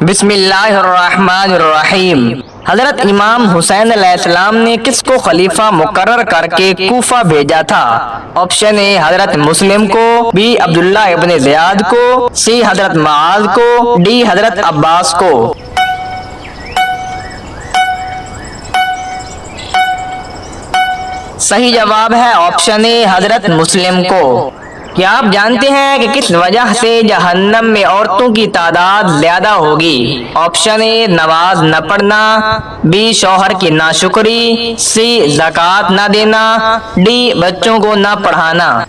बिस्मिल्लाहिर्रहमानिर्रहीम। हजरत इमाम हुसैन अलैहिस्सलाम ने किसको खलीफा मुकर्रर करके कूफा भेजा था? ऑप्शन ए हजरत मुस्लिम को, बी अब्दुल्ला इब्ने ज़ियाद को, सी हजरत मुआज को, डी हजरत अब्बास को। सही जवाब है ऑप्शन ए हजरत मुस्लिम को। क्या आप जानते हैं कि किस वजह से जहन्नम में औरतों की तादाद ज्यादा होगी? ऑप्शन ए नमाज न पढ़ना, बी शौहर की नाशुक्री, सी ज़कात न देना, डी बच्चों को न पढ़ाना।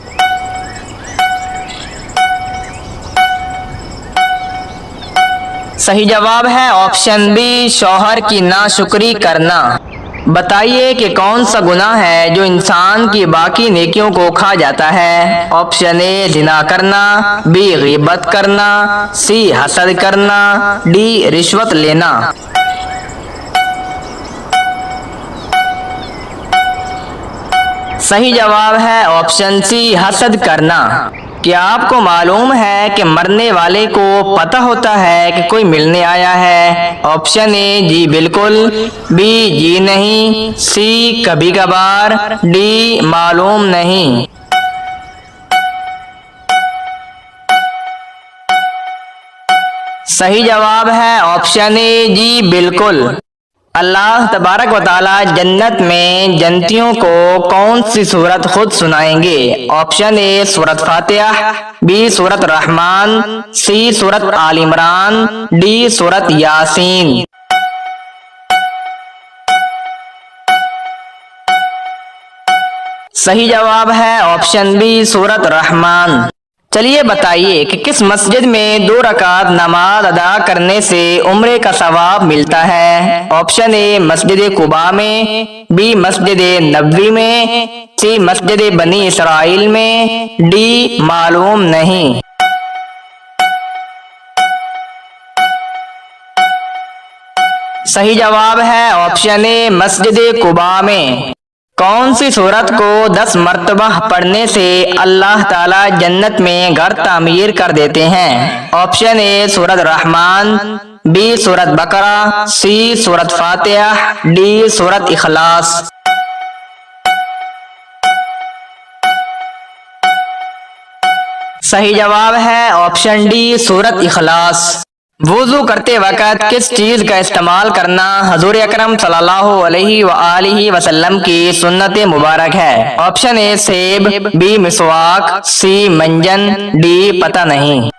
सही जवाब है ऑप्शन बी शौहर की नाशुक्री करना। बताइए कि कौन सा गुनाह है जो इंसान की बाकी नेकियों को खा जाता है? ऑप्शन ए जिना करना, बी गीबत करना, सी हसद करना, डी रिश्वत लेना। सही जवाब है ऑप्शन सी हसद करना। क्या आपको मालूम है कि मरने वाले को पता होता है कि कोई मिलने आया है? ऑप्शन ए जी बिल्कुल, बी जी नहीं, सी कभी कभार, डी मालूम नहीं। सही जवाब है ऑप्शन ए जी बिल्कुल। अल्लाह तबारक व तआला जन्नत में जन्नतियों को कौन सी सूरत खुद सुनाएंगे? ऑप्शन ए सूरत फातिहा, बी सूरत रहमान, सी सूरत आल इमरान, डी सूरत यासीन। सही जवाब है ऑप्शन बी सूरत रहमान। चलिए बताइए कि किस मस्जिद में 2 रकात नमाज अदा करने से उम्रे का सवाब मिलता है? ऑप्शन ए मस्जिद कुबा में, बी मस्जिद नबवी में, सी मस्जिद बनी इसराइल में, डी मालूम नहीं। सही जवाब है ऑप्शन ए मस्जिद कुबा में। कौन सी सूरत को 10 मर्तबा पढ़ने से अल्लाह ताला जन्नत में घर तामीर कर देते हैं? ऑप्शन ए सूरत रहमान, बी सूरत बकरा, सी सूरत फातिहा, डी सूरत इखलास। सही जवाब है ऑप्शन डी सूरत इखलास। वुजू करते वक़्त किस चीज का इस्तेमाल करना हजूर अकरम सल्लल्लाहु अलैहि वसल्लम की सुन्नत मुबारक है? ऑप्शन ए सेब, बी मिसवाक, सी मंजन, डी पता नहीं।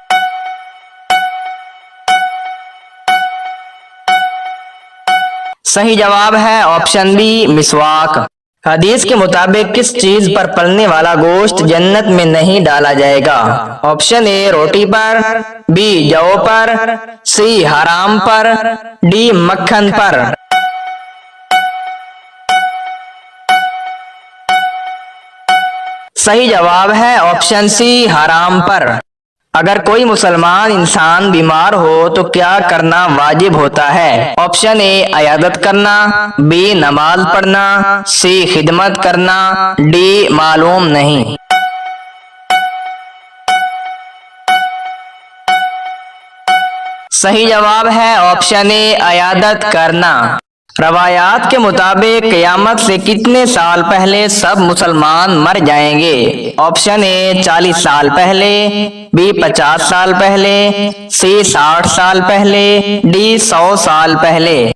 सही जवाब है ऑप्शन बी मिसवाक। हदीस के मुताबिक किस चीज पर पलने वाला गोश्त जन्नत में नहीं डाला जाएगा? ऑप्शन ए रोटी पर, बी जौ पर, सी हराम पर, डी मक्खन पर। सही जवाब है ऑप्शन सी हराम पर। अगर कोई मुसलमान इंसान बीमार हो तो क्या करना वाजिब होता है? ऑप्शन ए अयादत करना, बी नमाज पढ़ना, सी खिदमत करना, डी मालूम नहीं। सही जवाब है ऑप्शन ए अयादत करना। रवायात के मुताबिक क़यामत से कितने साल पहले सब मुसलमान मर जाएंगे? ऑप्शन ए 40 साल पहले, बी 50 साल पहले, सी 60 साल पहले, डी 100 साल पहले।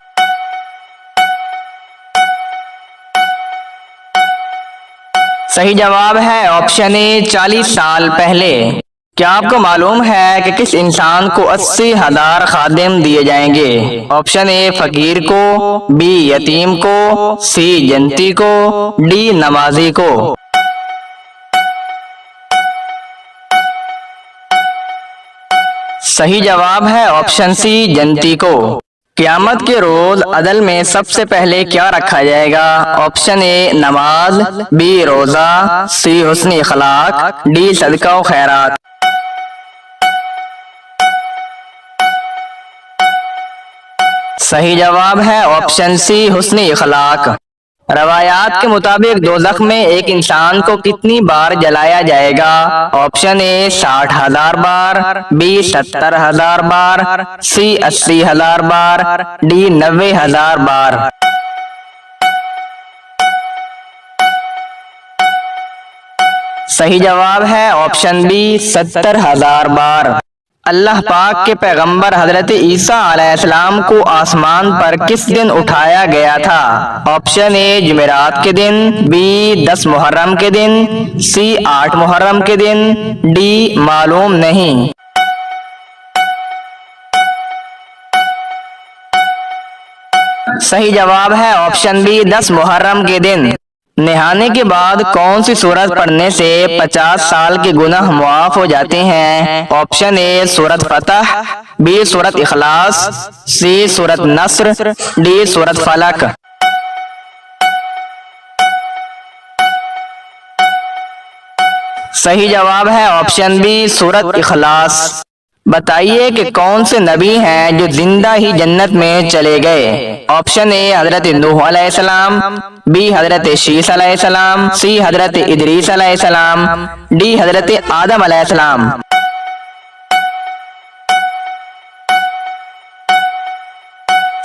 सही जवाब है ऑप्शन ए 40 साल पहले। क्या आपको मालूम है कि किस इंसान को 80,000 खादिम दिए जाएंगे? ऑप्शन ए फकीर को, बी यतीम को, सी जन्नती को, डी नमाजी को। सही जवाब है ऑप्शन सी जन्नती को। क़यामत के रोज अदल में सबसे पहले क्या रखा जाएगा? ऑप्शन ए नमाज, बी रोजा, सी हुस्न अखलाक, डी सदका व खैरात। सही जवाब है ऑप्शन सी हुस्न अखलाक। रवायात के मुताबिक दोज़ख में एक इंसान को कितनी बार जलाया जाएगा? ऑप्शन ए 60,000 बार, बी 70,000 बार, सी 80,000 बार, डी 90,000 बार। सही जवाब है ऑप्शन बी 70,000 बार। अल्लाह पाक के पैगंबर हजरत ईसा अलैहिस्सलाम को आसमान पर किस दिन उठाया गया था? ऑप्शन ए जुमेरात के दिन, बी 10 मुहर्रम के दिन, सी 8 मुहर्रम के दिन, डी मालूम नहीं। सही जवाब है ऑप्शन बी 10 मुहर्रम के दिन। नहाने के बाद कौन सी सूरत पढ़ने से 50 साल के गुनाह मुआफ हो जाते हैं? ऑप्शन ए सूरत फतह, बी सूरत इखलास, सी सूरत नस्र, डी सूरत फलक। सही जवाब है ऑप्शन बी सूरत इखलास। बताइए कि कौन से नबी हैं जो जिंदा ही जन्नत में चले गए? ऑप्शन ए हजरत नूह अलैहिस्सलाम, बी हजरत शीस अलैहिस्सलाम, सी हजरत इदरीस अलैहिस्सलाम, डी हजरत आदम अलैहिस्सलाम।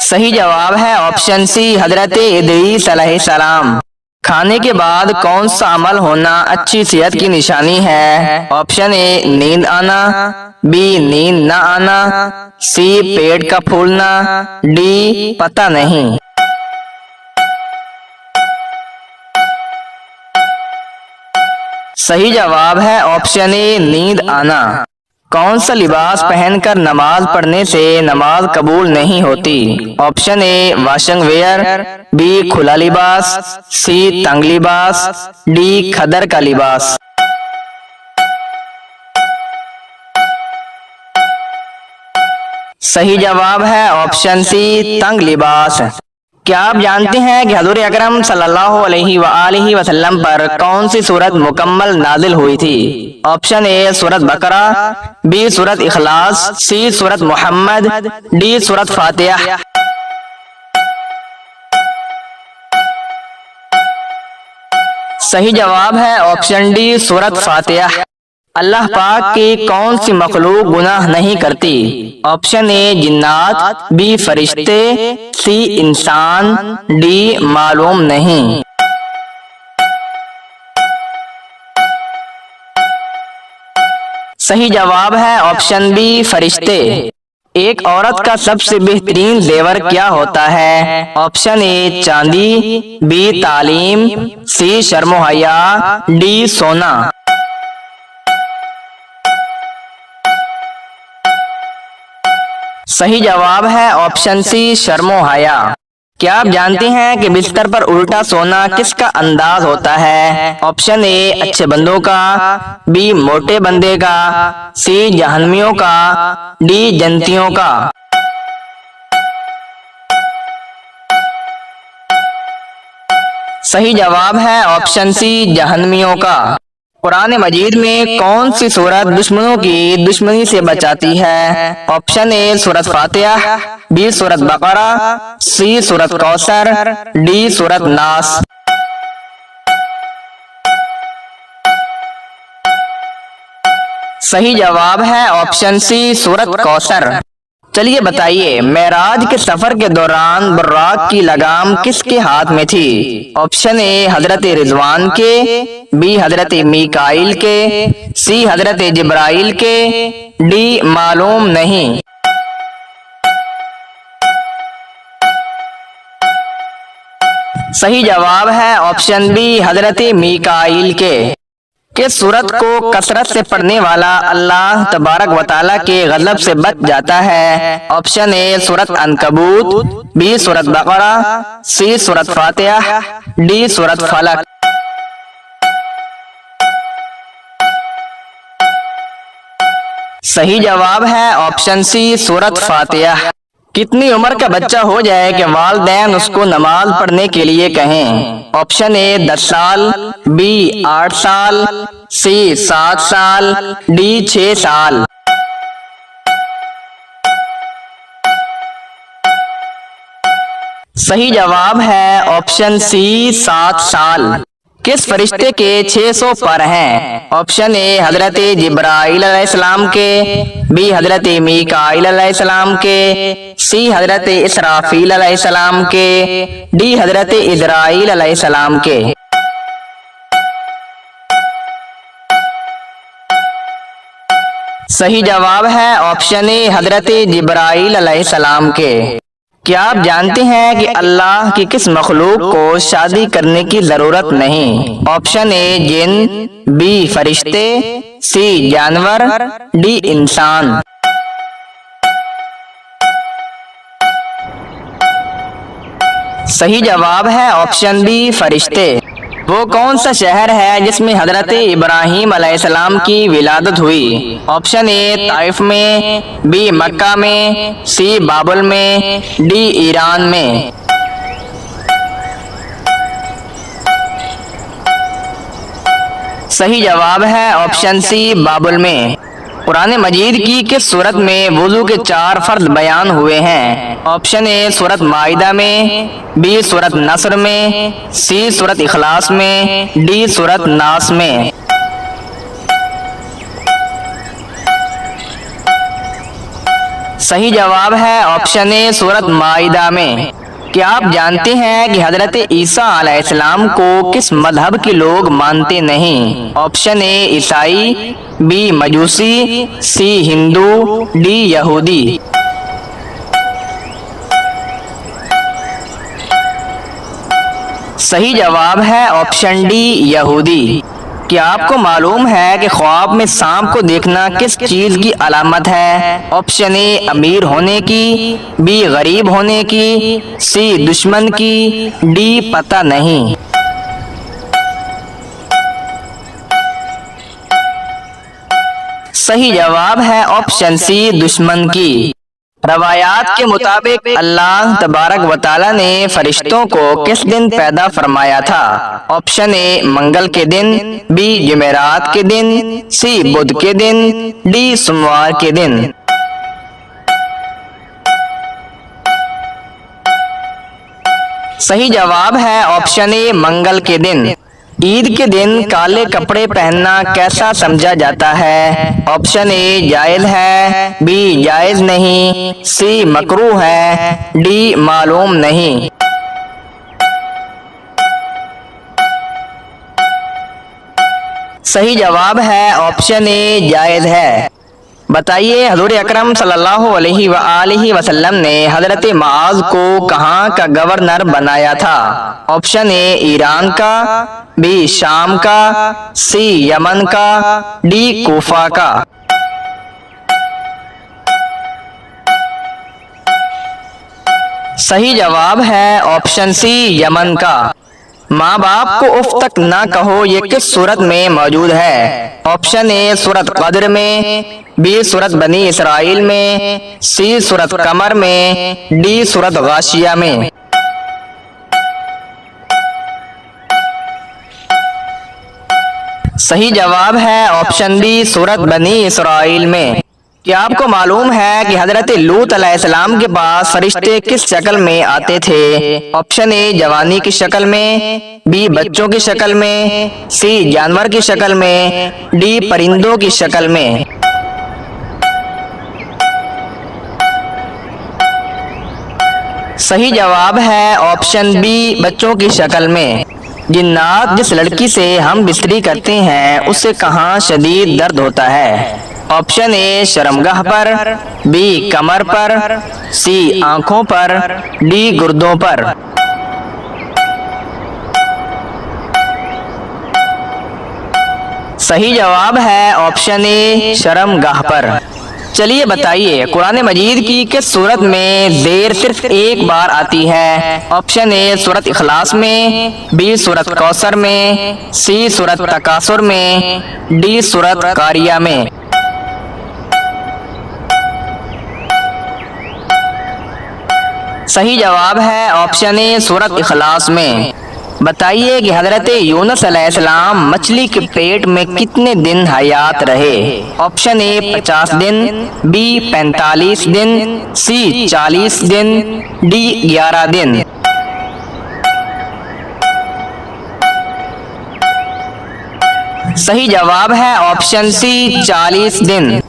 सही जवाब है ऑप्शन सी हजरत इदरीस अलैहिस्सलाम। खाने के बाद कौन सा अमल होना अच्छी सेहत की निशानी है? ऑप्शन ए नींद आना, बी नींद न आना, सी पेट का फूलना, डी पता नहीं। सही जवाब है ऑप्शन ए नींद आना। कौन सा लिबास पहनकर नमाज पढ़ने से नमाज कबूल नहीं होती? ऑप्शन ए वाशंग वेयर, बी खुला लिबास, सी तंग लिबास, डी खदर का लिबास। सही जवाब है ऑप्शन सी तंग लिबास। क्या आप जानते हैं कि हजूर अकरम सल्लल्लाहु अलैहि वसल्लम पर कौन सी सूरत मुकम्मल नाजिल हुई थी? ऑप्शन ए सूरत बकरा, बी सूरत इखलास, सी सूरत मोहम्मद, डी सूरत फातिहा। सही जवाब है ऑप्शन डी सूरत फातिहा। अल्लाह पाक की कौन सी मखलूक गुनाह नहीं करती? ऑप्शन ए जिन्नात, बी फरिश्ते, सी इंसान, डी मालूम नहीं। सही जवाब है ऑप्शन बी फरिश्ते। एक औरत का सबसे बेहतरीन जेवर क्या होता है? ऑप्शन ए चांदी, बी तालीम, सी शर्मो हया, डी सोना। सही जवाब है ऑप्शन सी शर्मो हया। क्या आप जानते हैं कि बिस्तर पर उल्टा सोना किसका अंदाज होता है? ऑप्शन ए अच्छे बंदों का, बी मोटे बंदे का, सी जहन्नमियों का, डी जन्नतियों का। सही जवाब है ऑप्शन सी जहन्नमियों का। कुरान मजीद में कौन सी सूरत दुश्मनों की दुश्मनी से बचाती है? ऑप्शन ए सूरत फातिहा, बी सूरत बकरा, सी सूरत कौसर, डी सूरत नास। सही जवाब है ऑप्शन सी सूरत कौसर। चलिए बताइए, मेराज के सफर के दौरान बुर्राक की लगाम किसके हाथ में थी? ऑप्शन ए हजरत रिजवान के, बी हजरत मीकाइल के, सी हजरत जिब्राइल के, डी मालूम नहीं। सही जवाब है ऑप्शन बी हजरत मीकाइल के। किस सूरत को कसरत से पढ़ने वाला अल्लाह तबारक व तआला के गज़ब से बच जाता है? ऑप्शन ए सूरत अनकबूत, बी सूरत बकरा, सी सूरत फातिहा, डी सूरत फलक। सही जवाब है ऑप्शन सी सूरत फातिहा। कितनी उम्र का बच्चा हो जाए कि वालिदैन उसको नमाज पढ़ने के लिए कहें? ऑप्शन ए 10 साल, बी 8 साल, सी 7 साल, डी 6 साल। सही जवाब है ऑप्शन सी 7 साल। किस फरिश्ते के 600 पर हैं? ऑप्शन ए हजरत जिब्राइल अलैहिस्सलाम के, बी हजरत मीकाईल अलैहिस्सलाम के, सी हजरत इसराफील अलैहिस्सलाम के, डी हजरत इजराइल अलैहिस्सलाम के। सही जवाब है ऑप्शन ए हजरत जिब्राइल अलैहिस्सलाम के। क्या आप जानते हैं कि अल्लाह की किस मखलूक को शादी करने की जरूरत नहीं? ऑप्शन ए जिन, बी फरिश्ते, सी जानवर, डी इंसान। सही जवाब है ऑप्शन बी फरिश्ते। वो कौन सा शहर है जिसमें हजरत इब्राहीम अलैहिस्सलाम की विलादत हुई? ऑप्शन ए ताइफ में, बी मक्का में, सी बाबुल में, डी ईरान में। सही जवाब है ऑप्शन सी बाबुल में। कुरान मजीद की किस सूरत में वुजू के 4 फर्ज बयान हुए हैं? ऑप्शन ए सूरत माइदा में, बी सूरत नस्र में, सी सूरत इखलास में, डी सूरत नास में। सही जवाब है ऑप्शन ए सूरत माइदा में। क्या आप जानते हैं कि हजरत ईसा अलैहिस्सलाम को किस मजहब के लोग मानते नहीं? ऑप्शन ए ईसाई, बी मजूसी, सी हिंदू, डी यहूदी। सही जवाब है ऑप्शन डी यहूदी। क्या आपको मालूम है कि ख्वाब में सांप को देखना किस चीज की अलामत है? ऑप्शन ए अमीर होने की, बी गरीब होने की, सी दुश्मन की, डी पता नहीं। सही जवाब है ऑप्शन सी दुश्मन की। रवायात के मुताबिक अल्लाह तबारक व तआला ने फरिश्तों को किस दिन पैदा फरमाया था? ऑप्शन ए मंगल के दिन, बी जुमेरात के दिन, सी बुध के दिन, डी सोमवार के दिन। सही जवाब है ऑप्शन ए मंगल के दिन। ईद के दिन काले कपड़े पहनना कैसा समझा जाता है? ऑप्शन ए जायज है, बी जायज नहीं, सी मकरूह है, डी मालूम नहीं। सही जवाब है ऑप्शन ए जायज है। बताइए हजूर अकरम सल्लल्लाहु अलैहि वसल्लम ने हजरत मुआज को कहाँ का गवर्नर बनाया था? ऑप्शन ए ईरान का, बी शाम का, सी यमन का, डी कूफा का। सही जवाब है ऑप्शन सी यमन का। माँ बाप को उफ तक ना कहो ये किस सूरत में मौजूद है? ऑप्शन ए सूरत कद्र में, बी सूरत बनी इसराइल में, सी सूरत कमर में, डी सूरत गाशिया में। सही जवाब है ऑप्शन बी सूरत बनी इसराइल में। क्या आपको मालूम है कि हजरत लूत अलैहिस्सलाम के पास फरिश्ते किस शक्ल में आते थे? ऑप्शन ए जवानी की शक्ल में, बी बच्चों की शक्ल में, सी जानवर की शक्ल में, डी परिंदों की शक्ल में। सही जवाब है ऑप्शन बी बच्चों की शक्ल में। जिन्नात जिस लड़की से हम बिस्तरी करते हैं उससे कहाँ शदीद दर्द होता है? ऑप्शन ए शर्मगाह पर, बी कमर पर, सी आंखों पर, डी गुर्दों पर। सही जवाब है ऑप्शन ए शर्मगाह पर। चलिए बताइए कुरान मजीद की किस सूरत में देर सिर्फ एक बार आती है? ऑप्शन ए सूरत इखलास में, बी सूरत कौसर में, सी सूरत तकासुर में, डी सूरत कारिया में। सही जवाब है ऑप्शन ए सूरत इखलास में। बताइए कि हजरत यूनुस अलैहिस्सलाम मछली के पेट में कितने दिन हयात रहे? ऑप्शन ए 50 दिन, बी 45 दिन, सी 40 दिन, डी 11 दिन। सही जवाब है ऑप्शन सी 40 दिन।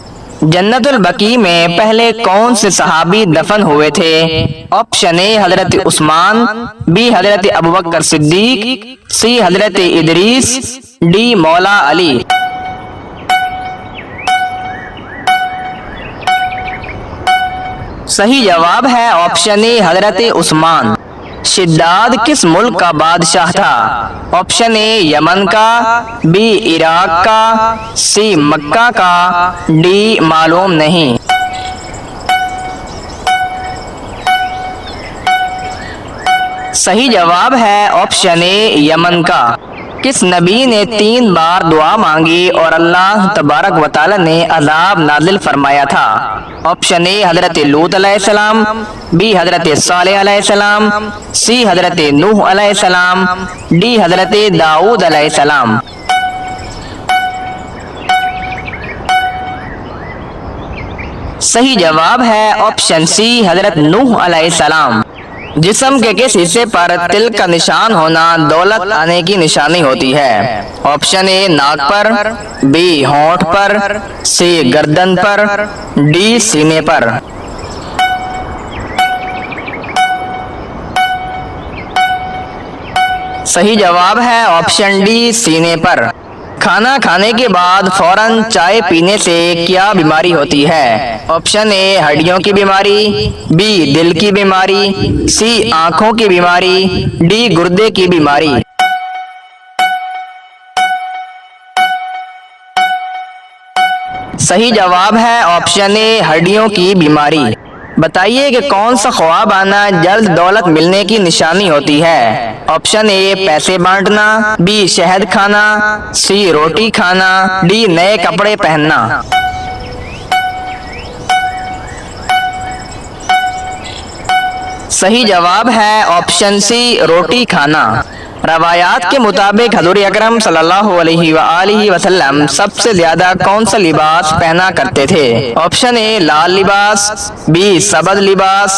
जन्नतुल बकी में पहले कौन से सहाबी दफन हुए थे? ऑप्शन ए हजरत उस्मान, बी हजरत अबू बकर सिद्दीक, सी हजरत इदरीस, डी मौला अली। सही जवाब है ऑप्शन ए हजरत उस्मान। शिद्दाद किस मुल्क का बादशाह था? ऑप्शन ए यमन का, बी इराक का, सी मक्का का, डी मालूम नहीं। सही जवाब है ऑप्शन ए यमन का। किस नबी ने 3 बार दुआ मांगी और अल्लाह तबारक व तआला ने अजाब नाजिल फरमाया था? ऑप्शन ए हजरत लूत अलैहिस्सलाम, बी हजरत सालेह अलैहिस्सलाम, सी हजरत नूह अलैहिस्सलाम, डी हजरत दाऊद अलैहिस्सलाम। सही जवाब है ऑप्शन सी हजरत नूह अलैहिस्सलाम। जिस्म के किस हिस्से पर तिल का निशान होना दौलत आने की निशानी होती है? ऑप्शन ए नाक पर, बी होंठ पर, सी गर्दन पर, डी सीने पर। सही जवाब है ऑप्शन डी सीने पर। खाना खाने के बाद फौरन चाय पीने से क्या बीमारी होती है? ऑप्शन ए हड्डियों की बीमारी, बी दिल की बीमारी, सी आंखों की बीमारी, डी गुर्दे की बीमारी। सही जवाब है ऑप्शन ए हड्डियों की बीमारी। बताइए कि कौन सा ख्वाब आना जल्द दौलत मिलने की निशानी होती है? ऑप्शन ए पैसे बांटना, बी शहद खाना, सी रोटी खाना, डी नए कपड़े पहनना। सही जवाब है ऑप्शन सी रोटी खाना। रवायात के मुताबिक हज़ूर अकरम सल्लल्लाहु अलैहि वसल्लम सबसे ज्यादा कौन सा लिबास पहना करते थे? ऑप्शन ए लाल लिबास, बी सबज लिबास,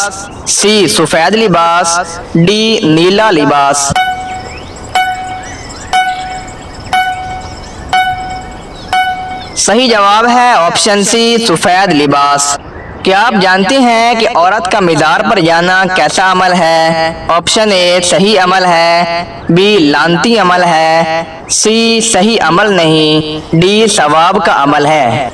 सी सफेद लिबास, डी नीला लिबास। सही जवाब है ऑप्शन सी सफेद लिबास। क्या आप जानते हैं कि औरत का मीज़ार पर जाना कैसा अमल है? ऑप्शन ए सही अमल है, बी लानती अमल है, सी सही अमल नहीं, डी सवाब का अमल है।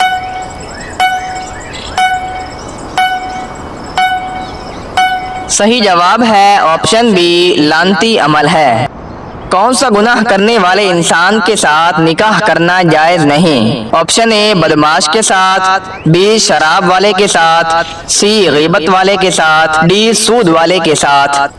सही जवाब है ऑप्शन बी लानती अमल है। कौन सा गुनाह करने वाले इंसान के साथ निकाह करना जायज नहीं? ऑप्शन ए बदमाश के साथ, बी शराब वाले के साथ, सी गीबत वाले के साथ, डी सूद वाले के साथ।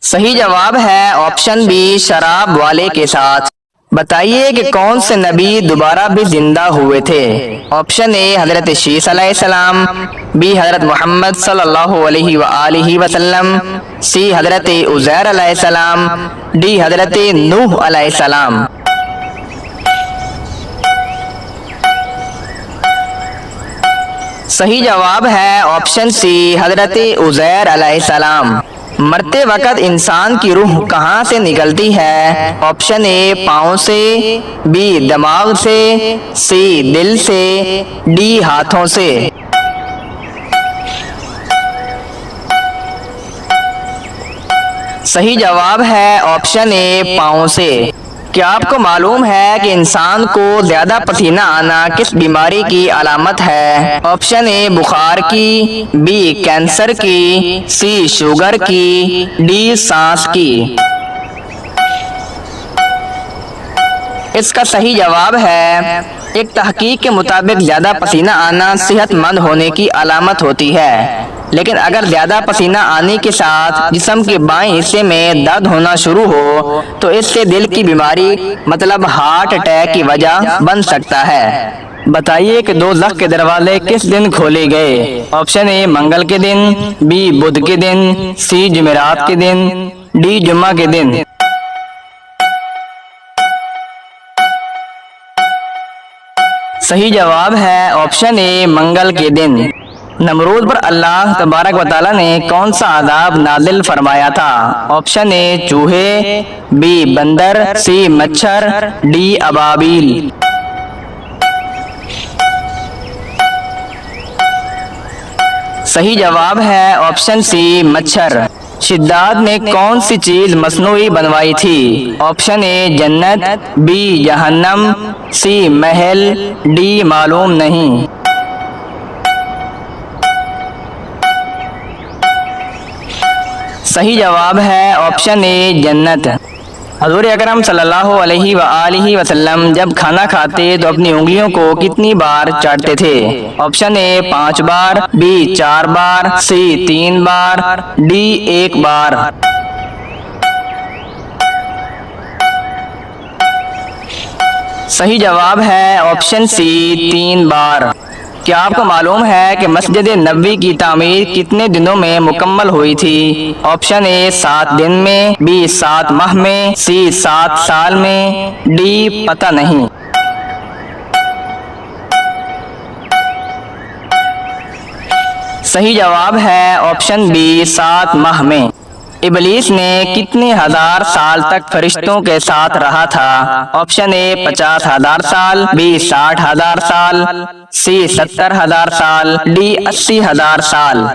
सही जवाब है ऑप्शन बी शराब वाले के साथ। बताइए कि कौन से नबी दोबारा भी जिंदा हुए थे? ऑप्शन ए हजरत शीस अलैहिस्सलाम, बी हजरत मोहम्मद सल्लल्लाहु अलैहि वसल्लम, सी हजरत उज़ैर अलैहिस्सलाम, डी हजरत नूह अलैहिस्सलाम। सही जवाब है ऑप्शन सी हजरत उज़ैर अलैहिस्सलाम। मरते वक़्त इंसान की रूह कहाँ से निकलती है? ऑप्शन ए पाँव से, बी दिमाग से, सी दिल से, डी हाथों से। सही जवाब है ऑप्शन ए पाँव से। क्या आपको मालूम है कि इंसान को ज्यादा पसीना आना किस बीमारी की अलामत है? ऑप्शन ए बुखार की, बी कैंसर की, सी शुगर की, डी सांस की। इसका सही जवाब है एक तहकीक के मुताबिक ज्यादा पसीना आना सेहतमंद होने की अलामत होती है, लेकिन अगर ज्यादा पसीना आने के साथ जिस्म के बाएं हिस्से में दर्द होना शुरू हो तो इससे दिल की बीमारी मतलब हार्ट अटैक की वजह बन सकता है। बताइए कि दोज़ख के दरवाजे किस दिन खोले गए? ऑप्शन ए मंगल के दिन, बी बुध के दिन, सी जुमेरात के दिन, डी जुम्मा के दिन। सही जवाब है ऑप्शन ए मंगल के दिन। नमरूद पर अल्लाह तबारक व तआला ने कौन सा अज़ाब नाजिल फरमाया था? ऑप्शन ए चूहे, बी बंदर, सी मच्छर, डी अबाबील। सही जवाब है ऑप्शन सी मच्छर। शिद्दात ने कौन सी चीज मसनूई बनवाई थी? ऑप्शन ए जन्नत, बी जहन्नम, सी महल, डी मालूम नहीं। सही जवाब है ऑप्शन ए जन्नत। हज़ूर अकरम सल्लल्लाहु अलैहि वसल्लम जब खाना खाते तो अपनी उंगलियों को कितनी बार चाटते थे? ऑप्शन ए 5 बार, बी 4 बार, सी 3 बार, डी 1 बार। सही जवाब है ऑप्शन सी 3 बार। क्या आपको मालूम है कि मस्जिद नबवी की तामीर कितने दिनों में मुकम्मल हुई थी? ऑप्शन ए 7 दिन में, बी 7 माह में, सी 7 साल में, डी पता नहीं। सही जवाब है ऑप्शन बी 7 माह में। इबलीस ने कितने हजार साल तक फरिश्तों के साथ रहा था? ऑप्शन ए 50,000 साल, बी 60,000 साल, सी 70,000 साल, डी 80,000 साल।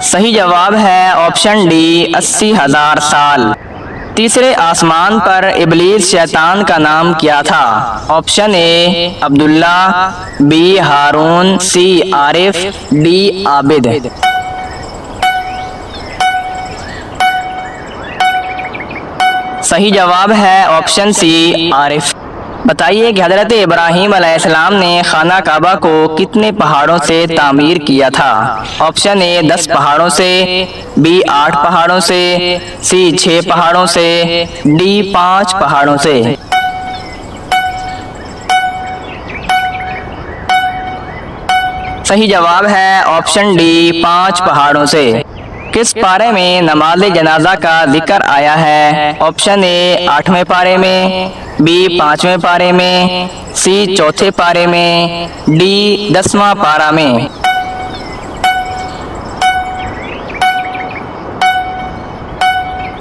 सही जवाब है ऑप्शन डी 80,000 साल। तीसरे आसमान पर इबलीस शैतान का नाम क्या था? Option A Abdullah, B Haroon, C Arif, D Abid. सही जवाब है ऑप्शन सी आरिफ। बताइए कि हज़रत इब्राहीम अलैहिस्सलाम ने खाना काबा को कितने पहाड़ों से तामीर किया था? ऑप्शन ए 10 पहाड़ों से, बी 8 पहाड़ों से, सी 6 पहाड़ों से, डी 5 पहाड़ों से। सही जवाब है ऑप्शन डी 5 पहाड़ों से। किस पारे में नमाज जनाजा का जिक्र आया है? ऑप्शन ए 8वें पारे में, बी 5वें पारे में, सी 4थे पारे में, डी 10वां पारा में।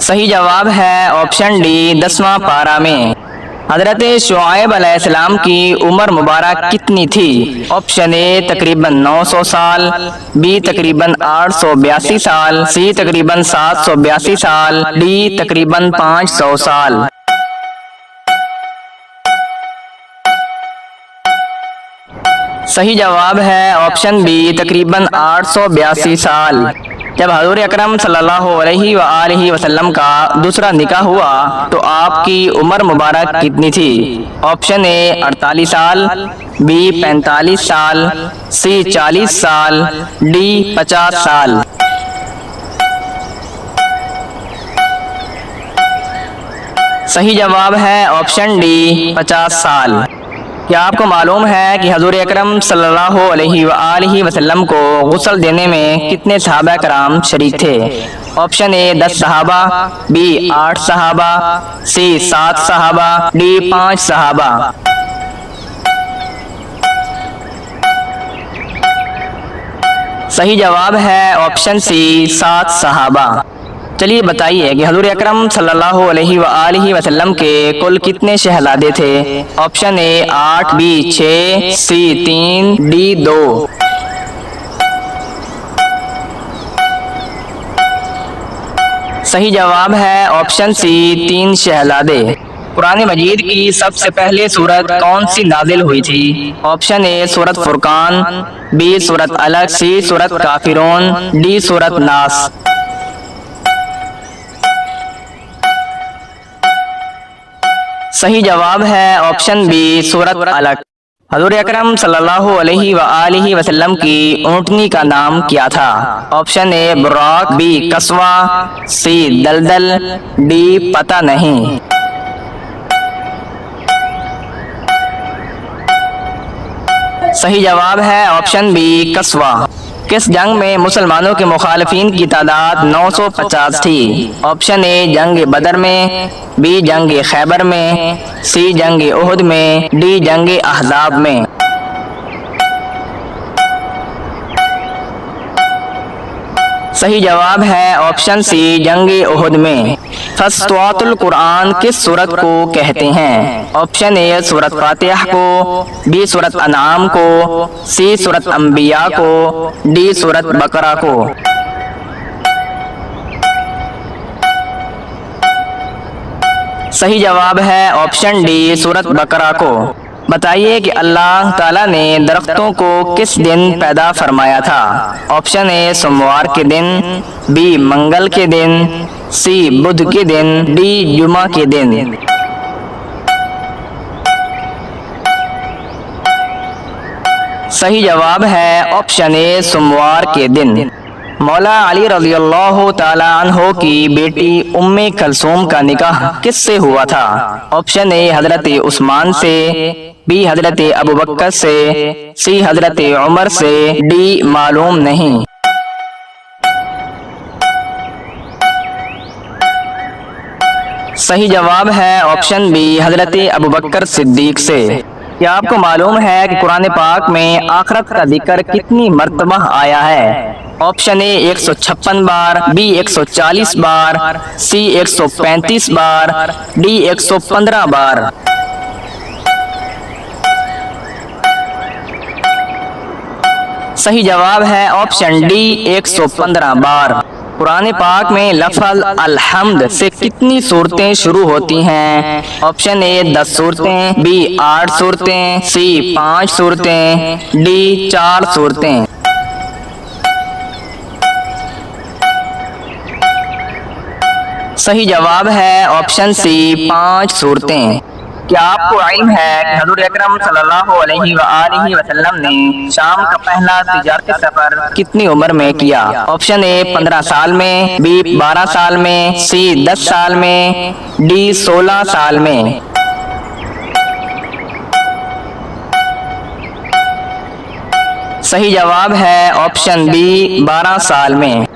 सही जवाब है ऑप्शन डी 10वां पारा में। हज़रत शुआइब अलैहिस्सलाम की उम्र मुबारक कितनी थी? ऑप्शन ए तकरीबन 900 साल, बी तकरीबन 882 साल, सी तकरीबन 782 साल, डी तकरीबन 500 साल। सही जवाब है ऑप्शन बी तकरीबन 882 साल। जब हज़ूर अकरम सल्लल्लाहु अलैहि वसल्लम का दूसरा निकाह हुआ तो आपकी उम्र मुबारक कितनी थी? ऑप्शन ए 48 साल, बी 45 साल, सी 40 साल, डी 50 साल। सही जवाब है ऑप्शन डी 50 साल। क्या आपको मालूम है कि हज़ूर अकरम सल्लल्लाहु अलैहि वसल्लम को गुस्ल देने में कितने सहाबा कराम शरीक थे? ऑप्शन ए 10 सहाबा, बी 8 सहाबा, सी 7 सहाबा, डी 5 सहाबा। सही जवाब है ऑप्शन सी 7 सहाबा। चलिए बताइए कि हज़ूर अकरम सल्लल्लाहु अलैहि वसल्लम के कुल कितने शहजादे थे? Option A 8, B 6, C 3, D 2। सही जवाब है ऑप्शन सी 3 शहजादे। कुरान मजीद की सबसे पहले सूरत कौन सी नाजिल हुई थी? ऑप्शन ए सूरत फुरकान, बी सूरत अलग, सी सूरत काफिरून, डी सूरत नास। सही जवाब है ऑप्शन बी सूरत अलग। हज़ूर अकरम सल्लल्लाहु अलैहि वसल्लम की ऊँटनी का नाम क्या था? ऑप्शन ए बुराक, बी कस्वा, सी दलदल, डी पता नहीं। सही जवाब है ऑप्शन बी कस्वा। किस जंग में मुसलमानों के मुखालिफिन की तादाद 950 थी? ऑप्शन ए जंग बदर में, बी जंग खैबर में, सी जंग उहुद में, डी जंग अहज़ाब में। सही जवाब है ऑप्शन सी जंग उहुद में। फस्तवातुल कुरान किस सूरत को कहते हैं? ऑप्शन ए सूरत फातिहा को, बी सूरत अनआम को, सी सूरत अंबिया को, डी सूरत बकरा को। सही जवाब है ऑप्शन डी सूरत बकरा को। बताइए कि अल्लाह ताला ने दरख्तों को किस दिन पैदा फरमाया था? ऑप्शन ए सोमवार के दिन, बी मंगल के दिन, सी बुध के दिन, डी जुमा के दिन। सही जवाब है ऑप्शन ए सोमवार के दिन। मौला अली रज़ियल्लाहु ताला अन्हो की बेटी उम्मे कलसूम का निकाह किससे हुआ था? ऑप्शन ए हजरत उस्मान से, बी हजरत अबू बकर से, सी हजरत उमर से, डी मालूम नहीं। सही जवाब है ऑप्शन बी हजरत अबू बकर सिद्दीक से। क्या आपको मालूम है कि कुरान पाक में आखिरत का जिक्र कितनी मर्तबा आया है? ऑप्शन ए 156 बार, बी 140 बार, सी 135 बार, डी 115 बार। सही जवाब है ऑप्शन डी 115 बार। कुरान पाक में लफ्ज़ अल-हम्द से कितनी सूरतें शुरू होती हैं? ऑप्शन ए 10 सूरतें, बी 8 सूरतें, सी 5 सूरतें, डी 4 सूरतें। सही जवाब है ऑप्शन सी 5 सूरतें। क्या आपको इल्म है कि हज़ूर अकरम सल्लल्लाहु अलैहि वसल्लम ने शाम का पहला तिजारती सफर कितनी उम्र में किया? ऑप्शन ए 15 साल में, बी 12 साल में, सी 10 साल में, डी 16 साल में। सही जवाब है ऑप्शन बी 12 साल में।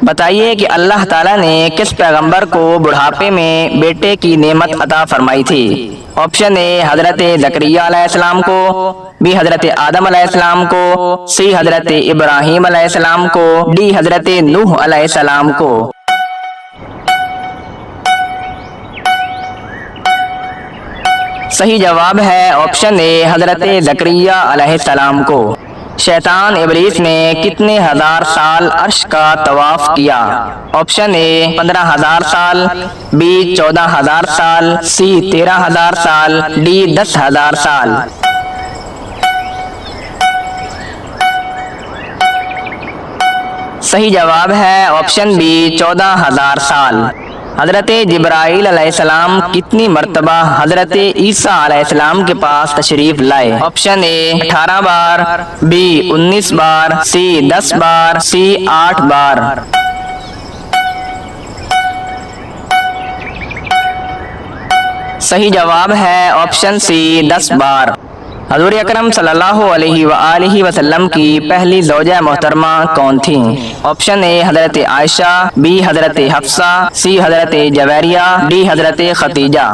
बताइए कि अल्लाह ताला ने किस पैगंबर को बुढ़ापे में बेटे की नेमत अता फरमाई थी? ऑप्शन ए हजरत ज़करिया अलैहिस्सलाम को, बी हजरत आदम अलैहिस्सलाम को, सी हजरत इब्राहीम अलैहिस्सलाम को, डी हजरत नूह अलैहिस्सलाम को। सही जवाब है ऑप्शन ए हजरत ज़करिया अलैहिस्सलाम को। शैतान इब्लीस ने कितने हजार साल अर्श का तवाफ किया? ऑप्शन ए 15,000 साल, बी 14,000 साल, सी 13,000 साल, डी 10,000 साल। सही जवाब है ऑप्शन बी 14,000 साल। हजरत जिब्राईल अलैहिस्सलाम कितनी मर्तबा हजरत ईसा अलैहिस्सलाम के पास तशरीफ लाए? ऑप्शन ए 18 बार, बी 19 बार, सी 10 बार, सी 8 बार। सही जवाब है ऑप्शन सी 10 बार। हज़ूर अकरम सल्लल्लाहु अलैहि वसल्लम की पहली ज़ौजा मोहतरमा कौन थी? ऑप्शन ए हजरत आयशा, बी हजरत हफ्सा, सी हजरत जवेरिया, डी हजरत खतीजा।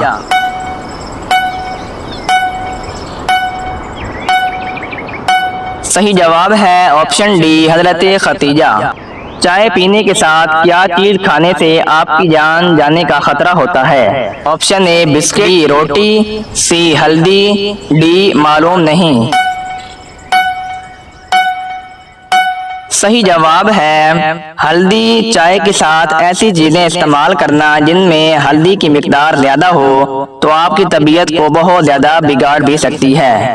सही जवाब है ऑप्शन डी हजरत खतीजा। चाय पीने के साथ क्या चीज खाने से आपकी जान जाने का खतरा होता है? ऑप्शन ए बिस्किट, बी रोटी, सी हल्दी, डी मालूम नहीं। सही जवाब है हल्दी। चाय के साथ ऐसी चीजें इस्तेमाल करना जिनमें हल्दी की मिकदार ज्यादा हो तो आपकी तबीयत को बहुत ज्यादा बिगाड़ भी सकती है।